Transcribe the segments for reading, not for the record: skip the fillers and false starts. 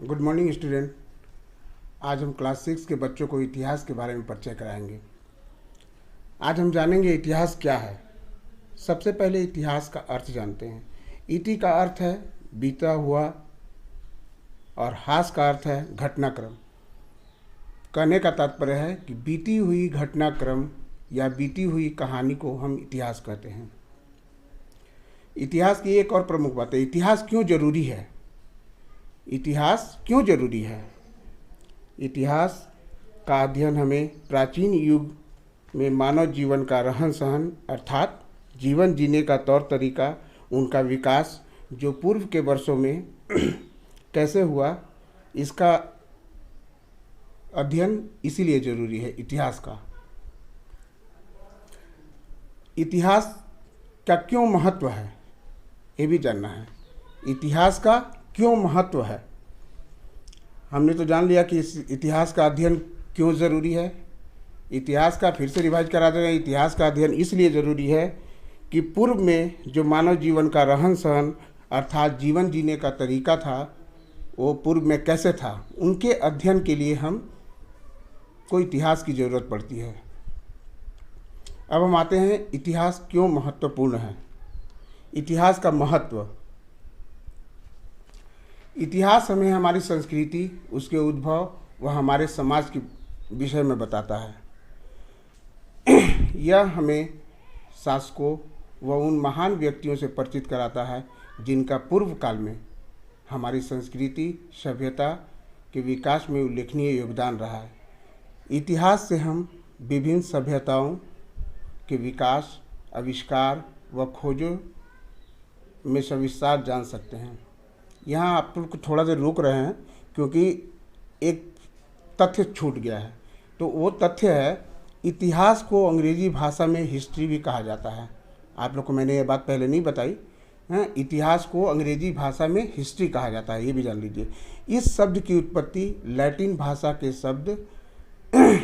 Good morning student. आज हम class 6 के बच्चों को इतिहास के बारे में परिचय कराएंगे। आज हम जानेंगे इतिहास क्या है। सबसे पहले इतिहास का अर्थ जानते हैं। इति का अर्थ है बीता हुआ और हास का अर्थ है घटनाक्रम। कहने का तात्पर्य है कि बीती हुई घटनाक्रम या बीती हुई कहानी को हम इतिहास कहते हैं। इतिहास की एक और प्रमुख बात है, इतिहास क्यों जरूरी है। इतिहास क्यों जरूरी है? इतिहास का अध्ययन हमें प्राचीन युग में मानव जीवन का रहन सहन अर्थात जीवन जीने का तौर तरीका, उनका विकास जो पूर्व के वर्षों में कैसे हुआ, इसका अध्ययन इसीलिए जरूरी है इतिहास का। इतिहास का क्यों महत्व है ये भी जानना है। इतिहास का क्यों महत्व है? हमने तो जान लिया कि इस इतिहास का अध्ययन क्यों ज़रूरी है। इतिहास का फिर से रिवाइज करा दें। इतिहास का अध्ययन इसलिए ज़रूरी है कि पूर्व में जो मानव जीवन का रहन सहन अर्थात जीवन जीने का तरीका था वो पूर्व में कैसे था, उनके अध्ययन के लिए हम को इतिहास की ज़रूरत पड़ती है। अब हम आते हैं इतिहास क्यों महत्वपूर्ण है। इतिहास का महत्व। इतिहास हमें हमारी संस्कृति, उसके उद्भव व हमारे समाज के विषय में बताता है। यह हमें शासकों व उन महान व्यक्तियों से परिचित कराता है जिनका पूर्व काल में हमारी संस्कृति सभ्यता के विकास में उल्लेखनीय योगदान रहा है। इतिहास से हम विभिन्न सभ्यताओं के विकास, आविष्कार व खोजों में सविस्तार जान सकते हैं। यहाँ आप लोग थोड़ा देर रुक रहे हैं क्योंकि एक तथ्य छूट गया है। तो वो तथ्य है, इतिहास को अंग्रेजी भाषा में हिस्ट्री भी कहा जाता है। आप लोग को मैंने ये बात पहले नहीं बताई है। इतिहास को अंग्रेजी भाषा में हिस्ट्री कहा जाता है, ये भी जान लीजिए। इस शब्द की उत्पत्ति लैटिन भाषा के शब्द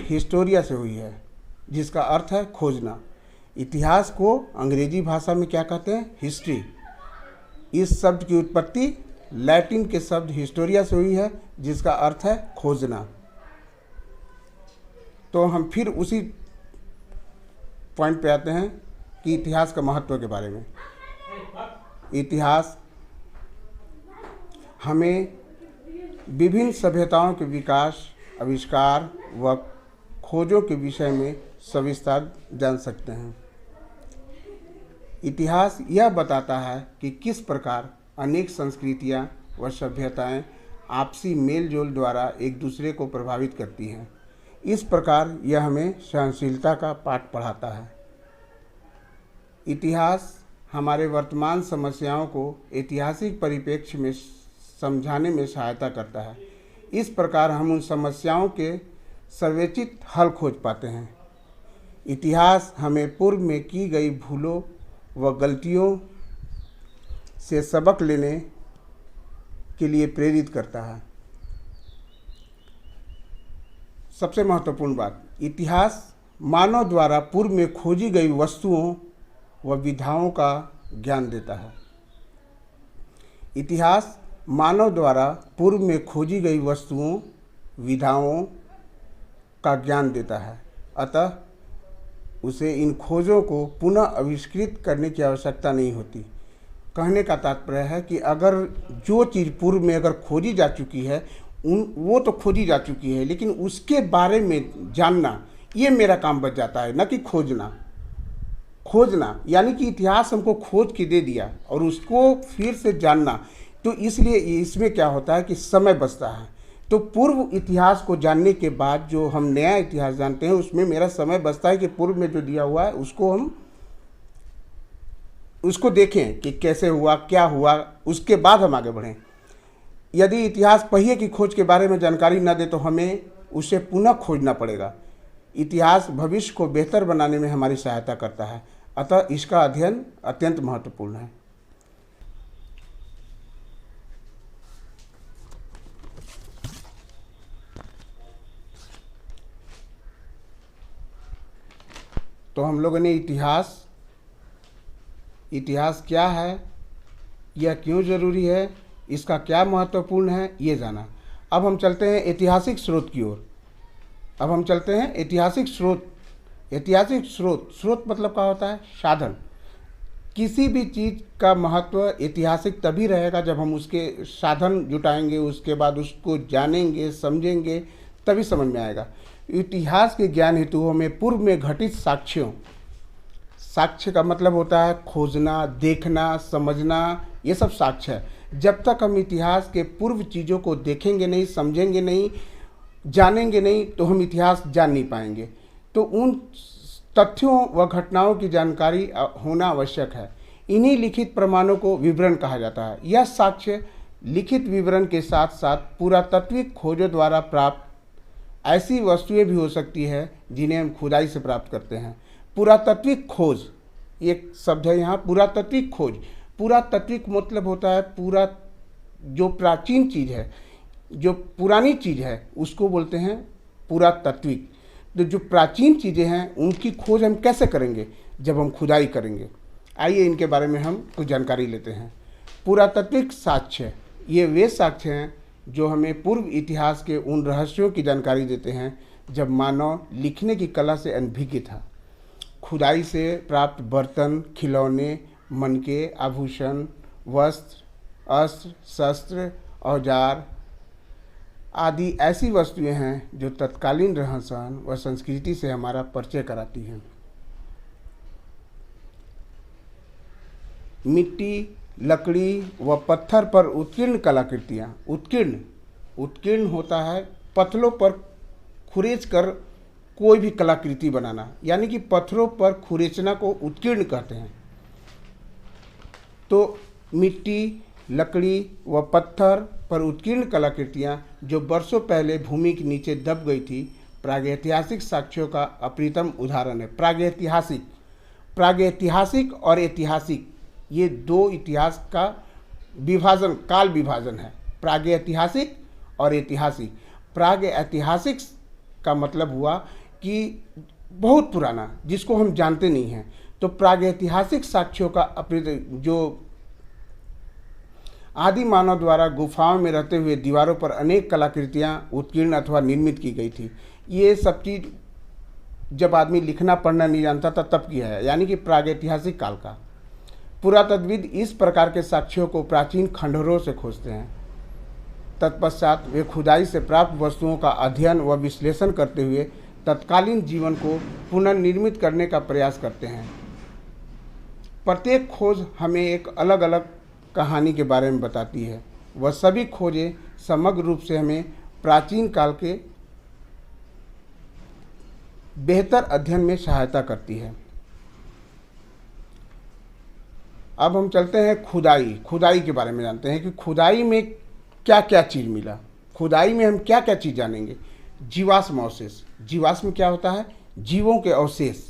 हिस्टोरिया से हुई है, जिसका अर्थ है खोजना। इतिहास को अंग्रेजी भाषा में क्या कहते हैं? हिस्ट्री। इस शब्द की उत्पत्ति लैटिन के शब्द हिस्टोरिया से हुई है, जिसका अर्थ है खोजना। तो हम फिर उसी पॉइंट पे आते हैं कि इतिहास का महत्व के बारे में। इतिहास हमें विभिन्न सभ्यताओं के विकास, आविष्कार व खोजों के विषय में सविस्तार जान सकते हैं। इतिहास यह बताता है कि किस प्रकार अनेक संस्कृतियां व सभ्यताएं आपसी मेल जोल द्वारा एक दूसरे को प्रभावित करती हैं। इस प्रकार यह हमें सहनशीलता का पाठ पढ़ाता है। इतिहास हमारे वर्तमान समस्याओं को ऐतिहासिक परिप्रेक्ष्य में समझाने में सहायता करता है। इस प्रकार हम उन समस्याओं के सर्वोचित हल खोज पाते हैं। इतिहास हमें पूर्व में की गई भूलों व गलतियों से सबक लेने के लिए प्रेरित करता है। सबसे महत्वपूर्ण बात, इतिहास मानव द्वारा पूर्व में खोजी गई वस्तुओं व विधाओं का ज्ञान देता है। इतिहास मानव द्वारा पूर्व में खोजी गई वस्तुओं विधाओं का ज्ञान देता है, अतः उसे इन खोजों को पुनः आविष्कृत करने की आवश्यकता नहीं होती। कहने का तात्पर्य है कि अगर जो चीज़ पूर्व में अगर खोजी जा चुकी है वो तो खोजी जा चुकी है, लेकिन उसके बारे में जानना ये मेरा काम बच जाता है, न कि खोजना। खोजना यानी कि इतिहास हमको खोज के दे दिया और उसको फिर से जानना, तो इसलिए इसमें क्या होता है कि समय बचता है। तो पूर्व इतिहास को जानने के बाद जो हम नया इतिहास जानते हैं उसमें मेरा समय बचता है कि पूर्व में जो दिया हुआ है उसको हम उसको देखें कि कैसे हुआ, क्या हुआ, उसके बाद हम आगे बढ़ें। यदि इतिहास पहिए की खोज के बारे में जानकारी न दे तो हमें उसे पुनः खोजना पड़ेगा। इतिहास भविष्य को बेहतर बनाने में हमारी सहायता करता है, अतः इसका अध्ययन अत्यंत महत्वपूर्ण है। तो हम लोगों ने इतिहास क्या है, यह क्यों ज़रूरी है, इसका क्या महत्वपूर्ण है, ये जाना। अब हम चलते हैं ऐतिहासिक स्रोत की ओर। अब हम चलते हैं ऐतिहासिक स्रोत। ऐतिहासिक स्रोत, स्रोत मतलब क्या होता है? साधन। किसी भी चीज़ का महत्व ऐतिहासिक तभी रहेगा जब हम उसके साधन जुटाएंगे, उसके बाद उसको जानेंगे, समझेंगे, तभी समझ में आएगा। इतिहास के ज्ञान हेतु हमें पूर्व में घटित साक्ष्यों, साक्ष्य का मतलब होता है खोजना, देखना, समझना, ये सब साक्ष्य है। जब तक हम इतिहास के पूर्व चीज़ों को देखेंगे नहीं, समझेंगे नहीं, जानेंगे नहीं, तो हम इतिहास जान नहीं पाएंगे। तो उन तथ्यों व घटनाओं की जानकारी होना आवश्यक है। इन्हीं लिखित प्रमाणों को विवरण कहा जाता है। यह साक्ष्य लिखित विवरण के साथ साथ पुरातात्विक खोजों द्वारा प्राप्त ऐसी वस्तुएं भी हो सकती है जिन्हें हम खुदाई से प्राप्त करते हैं। पुरातात्विक खोज, एक शब्द है यहाँ, पुरातात्विक खोज। पुरातात्विक मतलब होता है पूरा, जो प्राचीन चीज़ है, जो पुरानी चीज़ है, उसको बोलते हैं पुरातात्विक। तो जो प्राचीन चीज़ें हैं उनकी खोज हम कैसे करेंगे? जब हम खुदाई करेंगे। आइए इनके बारे में हम कुछ जानकारी लेते हैं। पुरातात्विक साक्ष्य, ये वे साक्ष्य हैं जो हमें पूर्व इतिहास के उन रहस्यों की जानकारी देते हैं जब मानव लिखने की कला से अनभिज्ञ था। खुदाई से प्राप्त बर्तन, खिलौने, मनके, आभूषण, वस्त्र, अस्त्र, शस्त्र, औजार आदि ऐसी वस्तुएं हैं जो तत्कालीन रहन सहन व संस्कृति से हमारा परिचय कराती हैं। मिट्टी, लकड़ी व पत्थर पर उत्कीर्ण कलाकृतियाँ। उत्कीर्ण होता है पत्थरों पर खुरेच कर कोई भी कलाकृति बनाना, यानी कि पत्थरों पर खुरेचना को उत्कीर्ण कहते हैं। तो मिट्टी, लकड़ी व पत्थर पर उत्कीर्ण कलाकृतियाँ जो वर्षों पहले भूमि के नीचे दब गई थी, प्रागैतिहासिक साक्ष्यों का अप्रितम उदाहरण है। प्रागैतिहासिक और ऐतिहासिक, ये दो इतिहास का विभाजन, काल विभाजन है। प्रागैतिहासिक और ऐतिहासिक। प्रागैतिहासिक का मतलब हुआ कि बहुत पुराना, जिसको हम जानते नहीं हैं। तो प्रागैतिहासिक साक्ष्यों का जो आदि मानव द्वारा गुफाओं में रहते हुए दीवारों पर अनेक कलाकृतियाँ उत्कीर्ण अथवा निर्मित की गई थी। ये सब चीज़ जब आदमी लिखना पढ़ना नहीं जानता था तब किया है, यानी कि प्रागैतिहासिक काल का। पुरातत्वविद इस प्रकार के साक्ष्यों को प्राचीन खंडहरों से खोजते हैं। तत्पश्चात वे खुदाई से प्राप्त वस्तुओं का अध्ययन व विश्लेषण करते हुए तत्कालीन जीवन को पुनर्निर्मित करने का प्रयास करते हैं। प्रत्येक खोज हमें एक अलग अलग कहानी के बारे में बताती है। वह सभी खोजें समग्र रूप से हमें प्राचीन काल के बेहतर अध्ययन में सहायता करती है। अब हम चलते हैं खुदाई के बारे में जानते हैं कि खुदाई में क्या क्या चीज़ मिला। खुदाई में हम क्या क्या चीज़ जानेंगे। जीवाश्म अवशेष। जीवाश्म क्या होता है? जीवों के अवशेष।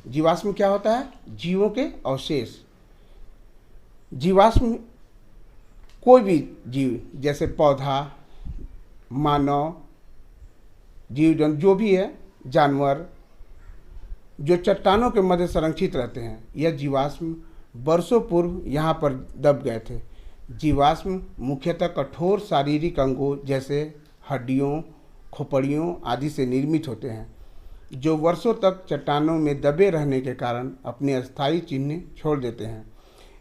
जीवाश्म क्या होता है? जीवों के अवशेष। जीवाश्म कोई भी जीव, जैसे पौधा, मानव, जीव जंतु जो भी है, जानवर, जो चट्टानों के मध्य संरक्षित रहते हैं, यह जीवाश्म वर्षों पूर्व यहाँ पर दब गए थे। जीवाश्म मुख्यतः कठोर शारीरिक अंगों जैसे हड्डियों, खोपड़ियों आदि से निर्मित होते हैं, जो वर्षों तक चट्टानों में दबे रहने के कारण अपने अस्थायी चिन्ह छोड़ देते हैं।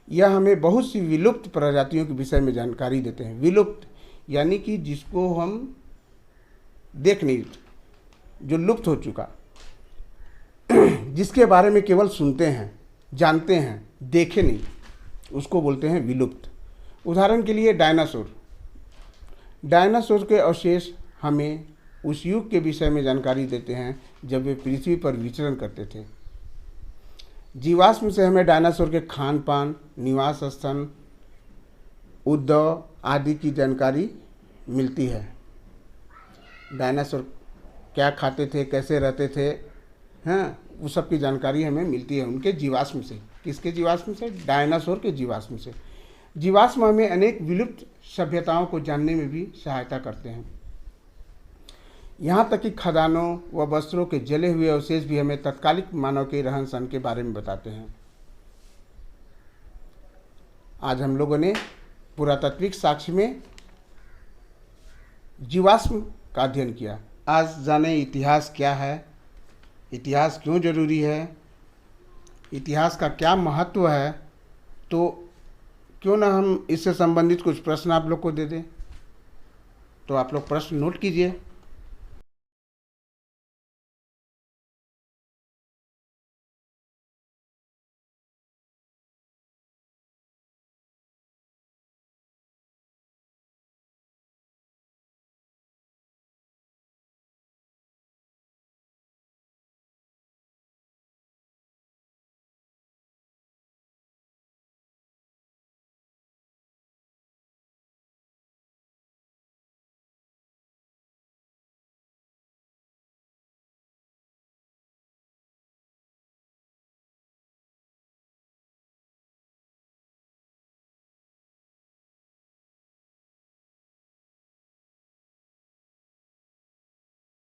यह हमें बहुत सी विलुप्त प्रजातियों के विषय में जानकारी देते हैं। विलुप्त यानी कि जिसको हम देख नहीं, जो लुप्त हो चुका, जिसके बारे में केवल सुनते हैं, जानते हैं, देखे नहीं, उसको बोलते हैं विलुप्त। उदाहरण के लिए डायनासोर के अवशेष हमें उस युग के विषय में जानकारी देते हैं जब वे पृथ्वी पर विचरण करते थे। जीवाश्म से हमें डायनासोर के खान पान, निवास स्थान, उद्भव आदि की जानकारी मिलती है। डायनासोर क्या खाते थे, कैसे रहते थे, हैं, वो सब की जानकारी हमें मिलती है उनके जीवाश्म से। किसके जीवाश्म से? डायनासोर के जीवाश्म से। जीवाश्म हमें अनेक विलुप्त सभ्यताओं को जानने में भी सहायता करते हैं। यहाँ तक कि खदानों व वस्त्रों के जले हुए अवशेष भी हमें तत्कालिक मानव के रहन सहन के बारे में बताते हैं। आज हम लोगों ने पुरातात्विक साक्ष्य में जीवाश्म का अध्ययन किया। आज जाने इतिहास क्या है, इतिहास क्यों जरूरी है, इतिहास का क्या महत्व है। तो क्यों ना हम इससे संबंधित कुछ प्रश्न आप लोग को दे दें। तो आप लोग प्रश्न नोट कीजिए।